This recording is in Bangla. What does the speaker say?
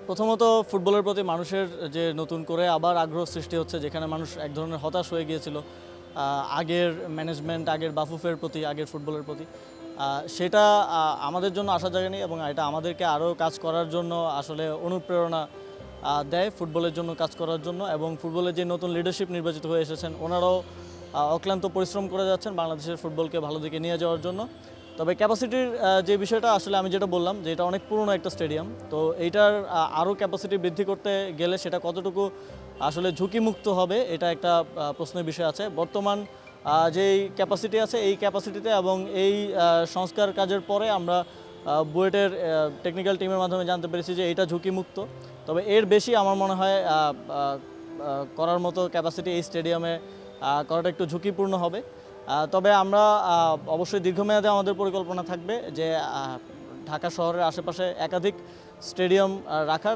প্রথমত ফুটবলের প্রতি মানুষের যে নতুন করে আবার আগ্রহ সৃষ্টি হচ্ছে, যেখানে মানুষ এক ধরনের হতাশ হয়ে গিয়েছিল আগের ম্যানেজমেন্ট, আগের বাফুফের প্রতি, আগের ফুটবলের প্রতি। সেটা আমাদের জন্য আশা জাগেনি এবং এটা আমাদেরকে আরও কাজ করার জন্য আসলে অনুপ্রেরণা দেয় ফুটবলের জন্য কাজ করার জন্য। এবং ফুটবলের যে নতুন লিডারশিপ নির্বাচিত হয়ে এসেছেন, ওনারাও অক্লান্ত পরিশ্রম করে যাচ্ছেন বাংলাদেশের ফুটবলকে ভালো দিকে নিয়ে যাওয়ার জন্য। তবে ক্যাপাসিটির যে বিষয়টা আসলে আমি যেটা বললাম যে এটা অনেক পুরনো একটা স্টেডিয়াম, তো এইটার আরও ক্যাপাসিটি বৃদ্ধি করতে গেলে সেটা কতটুকু আসলে ঝুঁকিমুক্ত হবে এটা একটা প্রশ্নের বিষয় আছে। বর্তমান যেই ক্যাপাসিটি আছে এই ক্যাপাসিটিতে এবং এই সংস্কার কাজের পরে আমরা বুয়েটের টেকনিক্যাল টিমের মাধ্যমে জানতে পেরেছি যে এটা ঝুঁকিমুক্ত। তবে এর বেশি আমার মনে হয় করার মতো ক্যাপাসিটি এই স্টেডিয়ামে করাটা একটু ঝুঁকিপূর্ণ হবে। তবে আমরা অবশ্যই দীর্ঘমেয়াদে আমাদের পরিকল্পনা থাকবে যে ঢাকা শহরের আশেপাশে একাধিক স্টেডিয়াম রাখার,